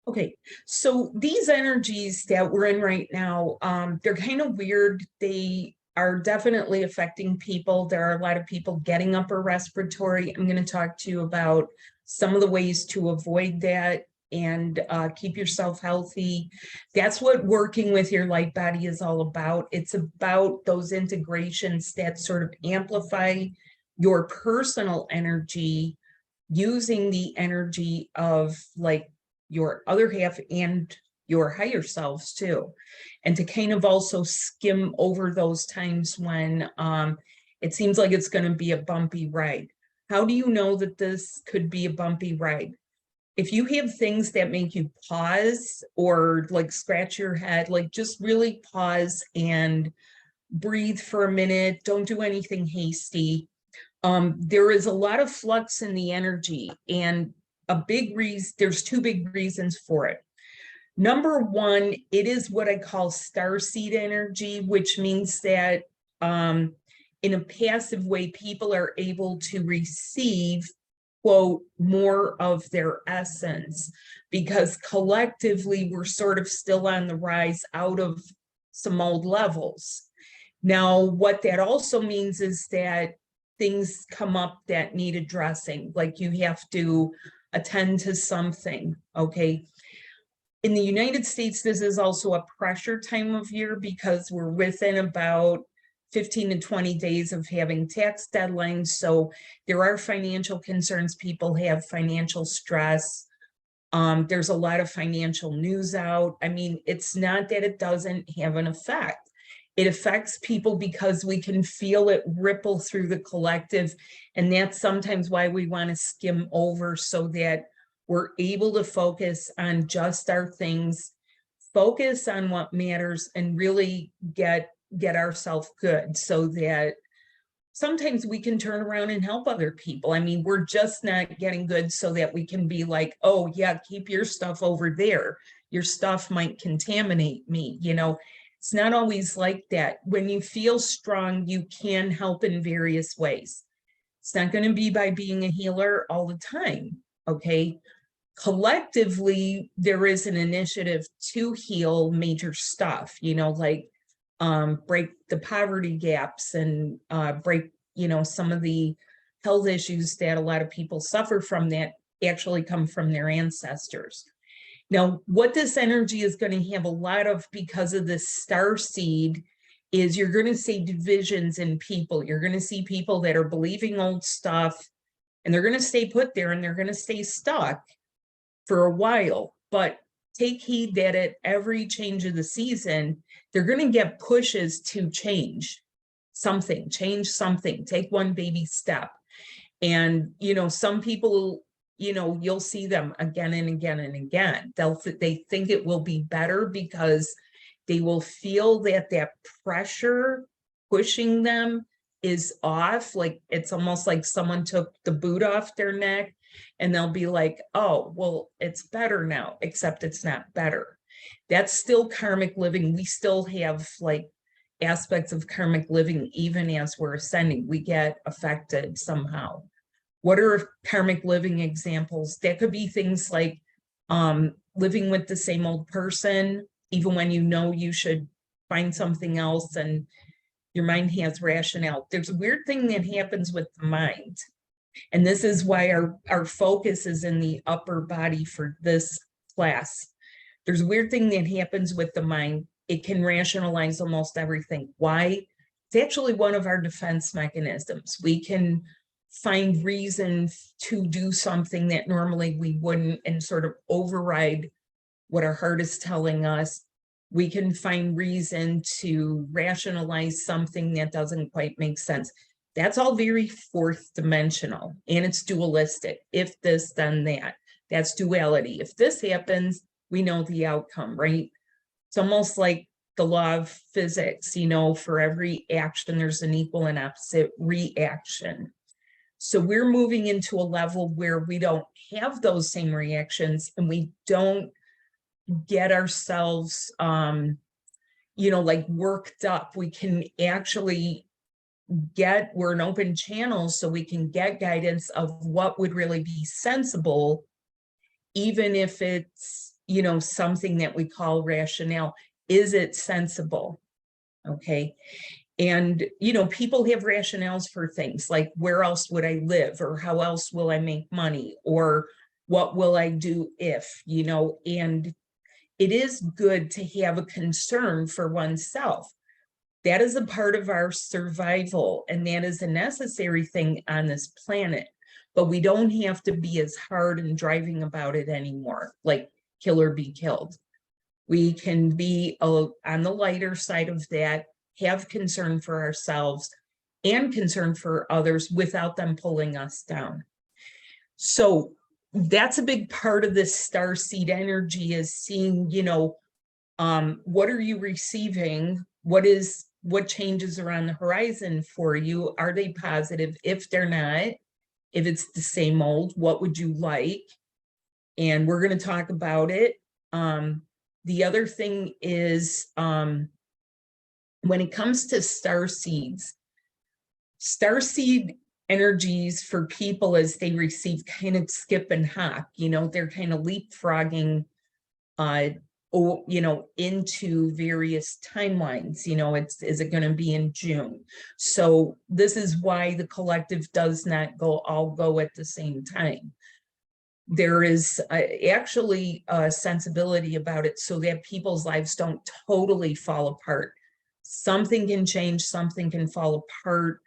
Okay, so these energies that we're in right now, they're kind of weird. They are definitely affecting people. There are a lot of people getting upper respiratory. I'm going to talk to you about some of the ways to avoid that and keep yourself healthy. That's what working with your light body is all about. It's about those integrations that sort of amplify your personal energy using the energy of like your other half and your higher selves too, and to kind of also skim over those times when it seems like it's going to be a bumpy ride. How do you know that this could be a bumpy ride? If you have things that make you pause or like scratch your head, like just really pause and breathe for a minute, don't do anything hasty. There is a lot of flux in the energy, and a big reason, there's two big reasons for it. Number one, it is what I call starseed energy, which means that in a passive way, people are able to receive, quote, more of their essence, because collectively we're sort of still on the rise out of some old levels. Now, what that also means is that things come up that need addressing, like you have to attend to something, okay? In the United States, this is also a pressure time of year because we're within about 15 to 20 days of having tax deadlines. So there are financial concerns. People have financial stress. There's a lot of financial news out. I mean, it's not that it doesn't have an effect. It affects people because we can feel it ripple through the collective. And that's sometimes why we want to skim over so that we're able to focus on just our things, focus on what matters, and really get ourselves good so that sometimes we can turn around and help other people. I mean, we're just not getting good so that we can be like, oh yeah, keep your stuff over there. Your stuff might contaminate me, you know. It's not always like that. When you feel strong, you can help in various ways. It's not going to be by being a healer all the time, okay? Collectively, there is an initiative to heal major stuff, you know, like break the poverty gaps and break, you know, some of the health issues that a lot of people suffer from that actually come from their ancestors. Now, what this energy is going to have a lot of because of this star seed is you're going to see divisions in people. You're going to see people that are believing old stuff and they're going to stay put there and they're going to stay stuck for a while. But take heed that at every change of the season, they're going to get pushes to change something, take one baby step. And, you know, some people, you know, you'll see them again and again and again. They think it will be better because they will feel that that pressure pushing them is off. Like it's almost like someone took the boot off their neck and they'll be like, oh, well, it's better now, except it's not better. That's still karmic living. We still have like aspects of karmic living, even as we're ascending, we get affected somehow. What are karmic living examples? That could be things like living with the same old person, even when you know you should find something else and your mind has rationale. There's a weird thing that happens with the mind. And this is why our focus is in the upper body for this class. There's a weird thing that happens with the mind. It can rationalize almost everything. Why? It's actually one of our defense mechanisms. We can find reasons to do something that normally we wouldn't and sort of override what our heart is telling us. We can find reason to rationalize something that doesn't quite make sense. That's all very fourth dimensional and it's dualistic. If this, then that. That's duality. If this happens, we know the outcome, right? It's almost like the law of physics, you know, for every action, there's an equal and opposite reaction. So we're moving into a level where we don't have those same reactions and we don't get ourselves, you know, like worked up. We can actually we're an open channel so we can get guidance of what would really be sensible, even if it's you know, something that we call rationale. Is it sensible? Okay. And, you know, people have rationales for things like, where else would I live, or how else will I make money, or what will I do if, you know, and it is good to have a concern for oneself. That is a part of our survival, and that is a necessary thing on this planet. But we don't have to be as hard and driving about it anymore, like kill or be killed. We can be on the lighter side of that, have concern for ourselves and concern for others without them pulling us down. So that's a big part of this starseed energy, is seeing, you know, what are you receiving? What changes are on the horizon for you? Are they positive? If they're not, if it's the same old, what would you like? And we're going to talk about it. The other thing is, when it comes to starseed energies for people, as they receive, kind of skip and hop, you know, they're kind of leapfrogging, you know, into various timelines. You know, is it going to be in June? So this is why the collective does not all go at the same time. There is actually a sensibility about it, so that people's lives don't totally fall apart. Something can change, something can fall apart,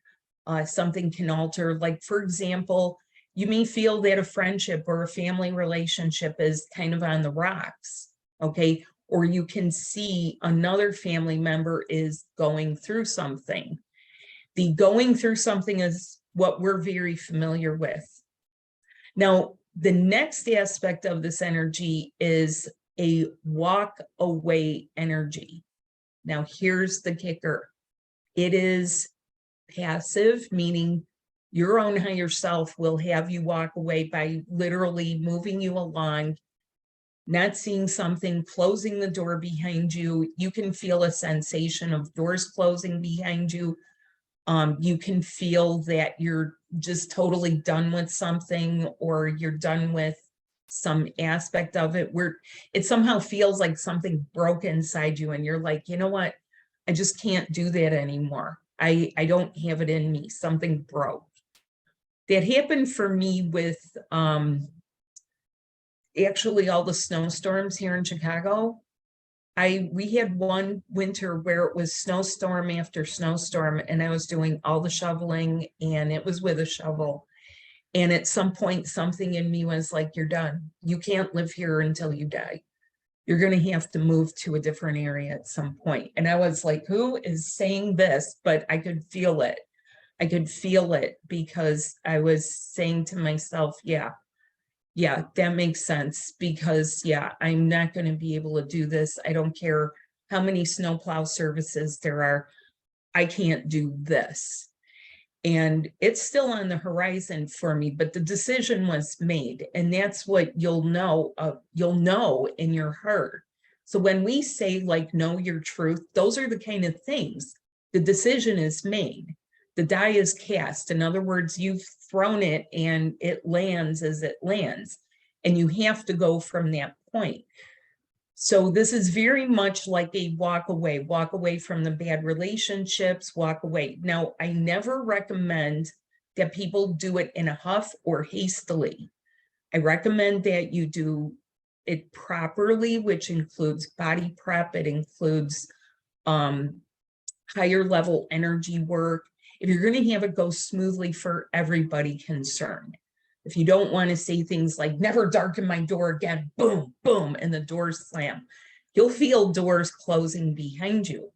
something can alter. Like, for example, you may feel that a friendship or a family relationship is kind of on the rocks, okay? Or you can see another family member is going through something. The going through something is what we're very familiar with. Now, the next aspect of this energy is a walk away energy. Now, here's the kicker. It is passive, meaning your own higher self will have you walk away by literally moving you along, not seeing something, closing the door behind you. You can feel a sensation of doors closing behind you. You can feel that you're just totally done with something, or you're done with some aspect of it, where it somehow feels like something broke inside you and you're like, you know what, I just can't do that anymore. I don't have it in me. Something broke. That happened for me with actually all the snowstorms here in Chicago. We had one winter where it was snowstorm after snowstorm, and I was doing all the shoveling, and it was with a shovel. And at some point, something in me was like, you're done. You can't live here until you die. You're going to have to move to a different area at some point. And I was like, who is saying this? But I could feel it. I could feel it, because I was saying to myself, yeah, that makes sense, because yeah, I'm not going to be able to do this. I don't care how many snowplow services there are. I can't do this. And it's still on the horizon for me, but the decision was made. And that's what you'll know in your heart. So when we say, like, know your truth, those are the kind of things. The decision is made. The die is cast. In other words, you've thrown it and it lands as it lands. And you have to go from that point. So this is very much like a walk away from the bad relationships, walk away. Now, I never recommend that people do it in a huff or hastily. I recommend that you do it properly, which includes body prep. It includes higher level energy work. If you're going to have it go smoothly for everybody concerned. If you don't want to say things like, never darken my door again, boom, boom, and the doors slam, you'll feel doors closing behind you.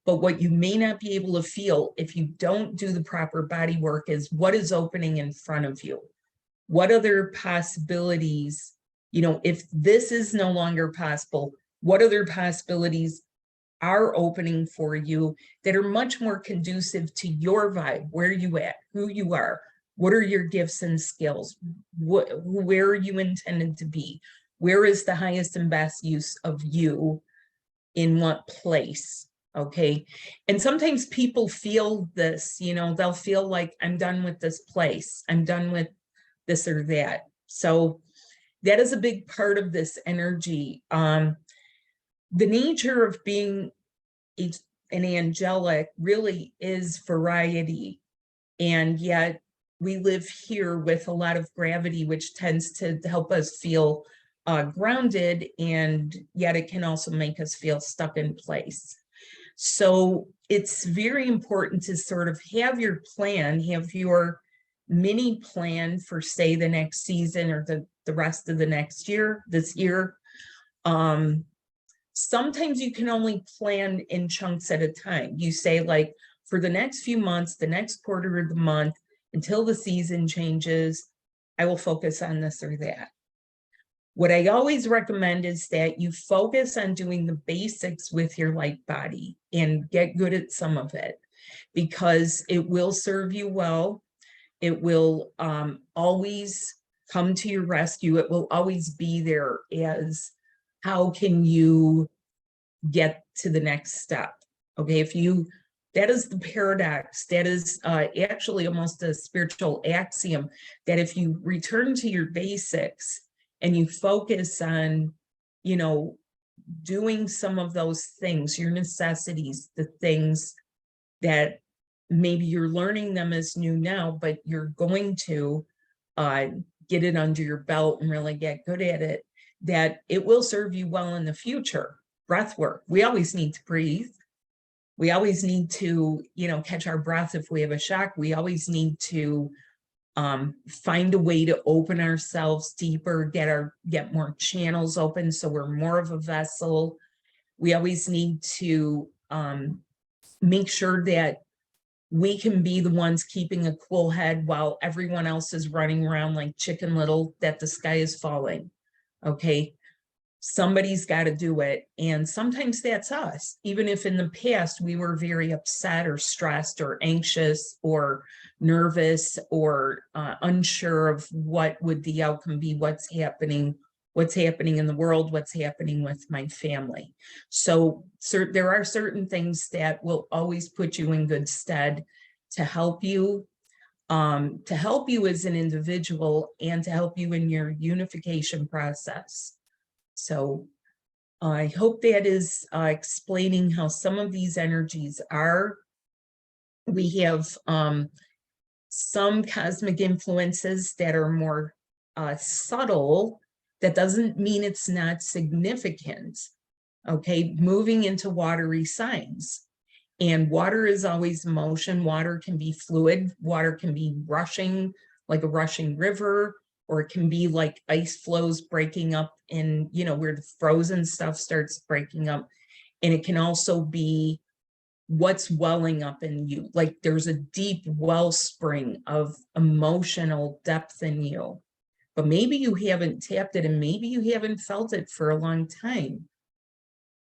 But what you may not be able to feel if you don't do the proper body work is what is opening in front of you. What other possibilities, you know, if this is no longer possible, what other possibilities are opening for you that are much more conducive to your vibe, where you at, who you are, what are your gifts and skills, where are you intended to be, where is the highest and best use of you, in what place, okay? And sometimes people feel this, you know, they'll feel like, I'm done with this place, I'm done with this or that. So that is a big part of this energy. The nature of being an angelic really is variety. And yet we live here with a lot of gravity, which tends to help us feel grounded, and yet it can also make us feel stuck in place. So it's very important to sort of have your plan, have your mini plan for, say, the next season or the rest of the next year, this year. Sometimes you can only plan in chunks at a time. You say, like, for the next few months, the next quarter of the month, until the season changes, I will focus on this or that. What I always recommend is that you focus on doing the basics with your light body and get good at some of it, because it will serve you well. It will always come to your rescue. It will always be there as, how can you get to the next step? Okay, that is the paradox. That is actually almost a spiritual axiom, that if you return to your basics and you focus on, you know, doing some of those things, your necessities, the things that maybe you're learning them as new now, but you're going to get it under your belt and really get good at it, that it will serve you well in the future. Breathwork. We always need to breathe. We always need to, you know, catch our breath if we have a shock. We always need to find a way to open ourselves deeper, get more channels open so we're more of a vessel. We always need to make sure that we can be the ones keeping a cool head while everyone else is running around like Chicken Little, that the sky is falling. Okay, somebody's got to do it. And sometimes that's us, even if in the past we were very upset or stressed or anxious or nervous or unsure of what would the outcome be, what's happening in the world, what's happening with my family. So there are certain things that will always put you in good stead to help you as an individual and to help you in your unification process. So I hope that is explaining how some of these energies are. We have some cosmic influences that are more subtle. That doesn't mean it's not significant. Okay, moving into watery signs. And water is always motion. Water can be fluid. Water can be rushing, like a rushing river, or it can be like ice flows breaking up in, you know, where the frozen stuff starts breaking up. And it can also be what's welling up in you. Like there's a deep wellspring of emotional depth in you, but maybe you haven't tapped it and maybe you haven't felt it for a long time.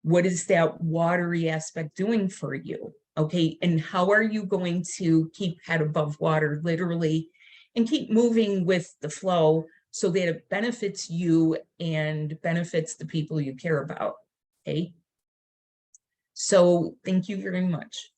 What is that watery aspect doing for you? Okay, and how are you going to keep head above water, literally, and keep moving with the flow so that it benefits you and benefits the people you care about? Okay, so thank you very much.